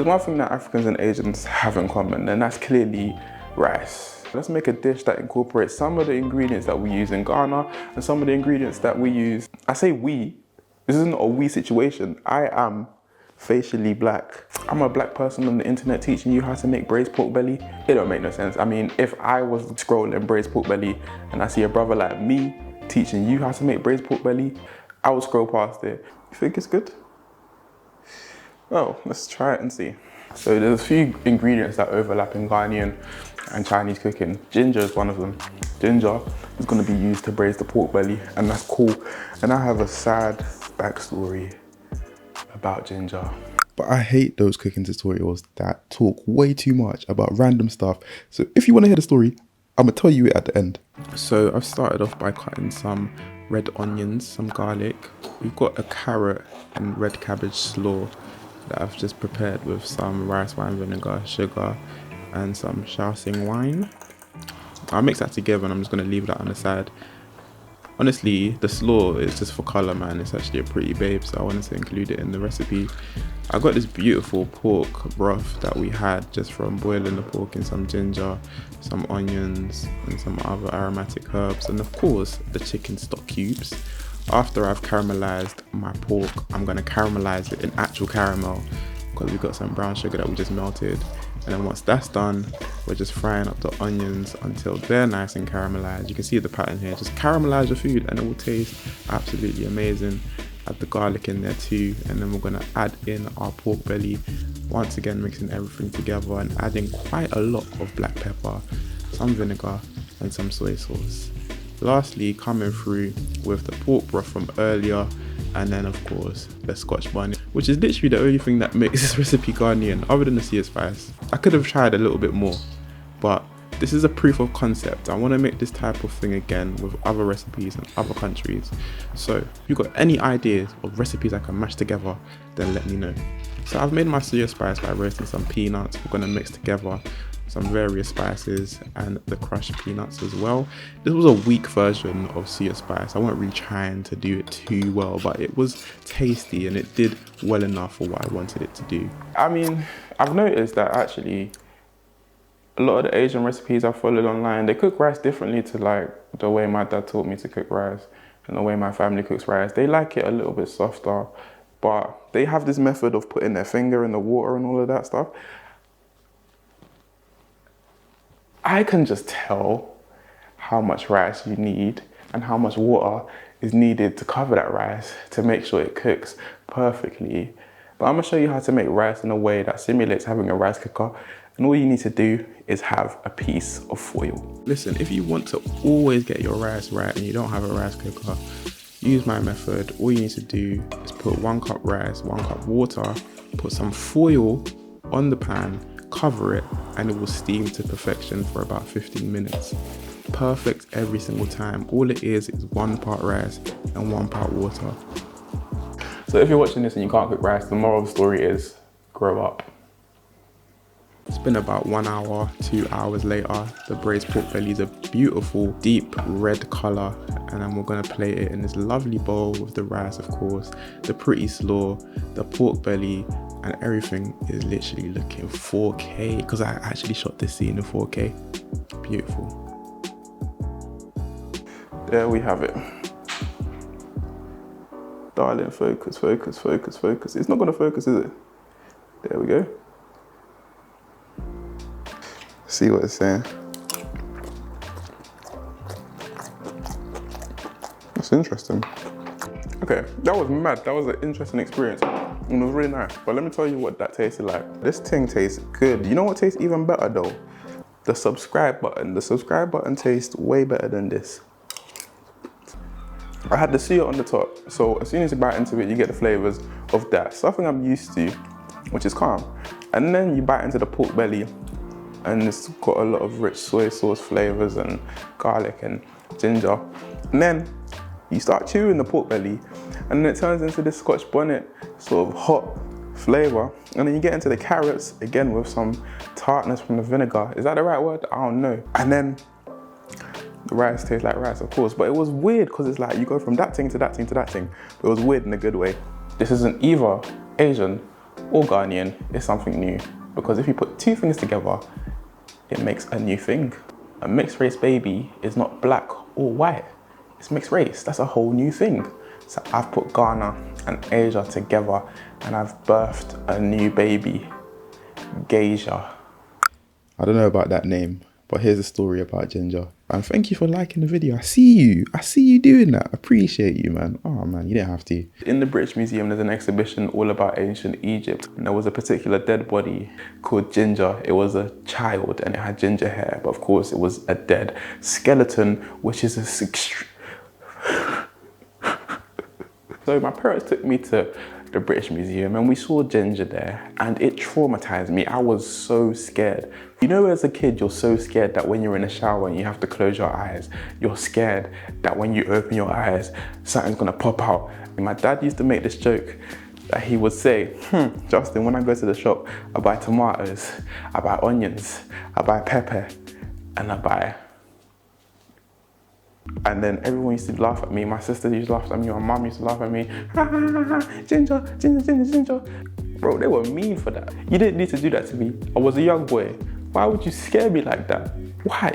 there's one thing that Africans and Asians have in common, and that's clearly rice. Let's make a dish that incorporates some of the ingredients that we use in Ghana and some of the ingredients that we use. I say we, this isn't a we situation. I am facially black. I'm a black person on the internet teaching you how to make braised pork belly. It don't make no sense. I mean, if I was scrolling braised pork belly and I see a brother like me teaching you how to make braised pork belly, I would scroll past it. You think it's good? Oh, let's try it and see. So there's a few ingredients that overlap in Ghanaian and Chinese cooking. Ginger is one of them. Ginger is going to be used to braise the pork belly, and that's cool. And I have a sad backstory about ginger. But I hate those cooking tutorials that talk way too much about random stuff. So if you want to hear the story, I'm going to tell you it at the end. So I've started off by cutting some red onions, some garlic. We've got a carrot and red cabbage slaw that I've just prepared with some rice wine vinegar, sugar, and some Shaoxing wine. I'll mix that together and I'm just going to leave that on the side. Honestly, the slaw is just for colour, man. It's actually a pretty babe, so I wanted to include it in the recipe. I got this beautiful pork broth that we had just from boiling the pork in some ginger, some onions, and some other aromatic herbs, and of course, the chicken stock cubes. After I've caramelized my pork, I'm going to caramelize it in actual caramel because we've got some brown sugar that we just melted. And then once that's done, we're just frying up the onions until they're nice and caramelized. You can see the pattern here. Just caramelize your food and it will taste absolutely amazing. Add the garlic in there too, and then we're going to add in our pork belly. Once again, mixing everything together and adding quite a lot of black pepper, some vinegar, and some soy sauce. Lastly, coming through with the pork broth from earlier, and then of course the Scotch bonnet, which is literally the only thing that makes this recipe Ghanaian other than the sea spice. I could have tried a little bit more, but this is a proof of concept. I want to make this type of thing again with other recipes in other countries. So if you've got any ideas of recipes I can mash together, then let me know. So I've made my sea spice by roasting some peanuts. We're going to mix together some various spices and the crushed peanuts as well. This was a weak version of sea spice. I wasn't really trying to do it too well, but it was tasty and it did well enough for what I wanted it to do. I mean, I've noticed that actually a lot of the Asian recipes I followed online, they cook rice differently to like the way my dad taught me to cook rice and the way my family cooks rice. They like it a little bit softer, but they have this method of putting their finger in the water and all of that stuff. I can just tell how much rice you need and how much water is needed to cover that rice to make sure it cooks perfectly. But I'm gonna show you how to make rice in a way that simulates having a rice cooker. And all you need to do is have a piece of foil. Listen, if you want to always get your rice right and you don't have a rice cooker, use my method. All you need to do is put 1 cup rice, 1 cup water, put some foil on the pan, cover it, and it will steam to perfection for about 15 minutes. Perfect every single time. All it is 1 part rice and 1 part water. So if you're watching this and you can't cook rice, the moral of the story is grow up. It's been about 1 hour, 2 hours later. The braised pork belly is a beautiful deep red color, and then we're gonna plate it in this lovely bowl with the rice, of course, the pretty slaw, the pork belly, and everything is literally looking 4K because I actually shot this scene in 4K. Beautiful. There we have it. Darling, focus, focus, focus, focus. It's not gonna focus, is it? There we go. See what it's saying. That's interesting. Okay, that was mad. That was an interesting experience. And it was really nice. But let me tell you what that tasted like. This thing tastes good. You know what tastes even better though? The subscribe button. The subscribe button tastes way better than this. I had the suya on the top. So as soon as you bite into it, you get the flavors of that. Something I'm used to, which is calm. And then you bite into the pork belly, and it's got a lot of rich soy sauce flavors and garlic and ginger. And then you start chewing the pork belly, and then it turns into this Scotch bonnet sort of hot flavor. And then you get into the carrots, again with some tartness from the vinegar. Is that the right word? I don't know. And then the rice tastes like rice, of course. But it was weird because it's like you go from that thing to that thing to that thing. But it was weird in a good way. This isn't either Asian or Ghanaian is something new, because if you put two things together, it makes a new thing. A mixed race baby is not black or white, it's mixed race. That's a whole new thing. So I've put Ghana and Asia together and I've birthed a new baby, Geisha. I don't know about that name, but here's a story about Ginger. And thank you for liking the video. I see you doing that. Appreciate you, man. Oh man, you didn't have to. In the British Museum, there's an exhibition all about ancient Egypt. And there was a particular dead body called Ginger. It was a child and it had ginger hair, but of course it was a dead skeleton, which is a So my parents took me to the British Museum and we saw Ginger there and it traumatized me. I was so scared. You know, as a kid, you're so scared that when you're in a shower and you have to close your eyes, you're scared that when you open your eyes, something's gonna pop out. And my dad used to make this joke that he would say, Justin, when I go to the shop, I buy tomatoes, I buy onions, I buy pepper, and I buy. And then everyone used to laugh at me. My sister used to laugh at me, my mum used to laugh at me. Ginger, Ginger, Ginger, Ginger. Bro, they were mean for that. You didn't need to do that to me. I was a young boy. Why would you scare me like that? Why?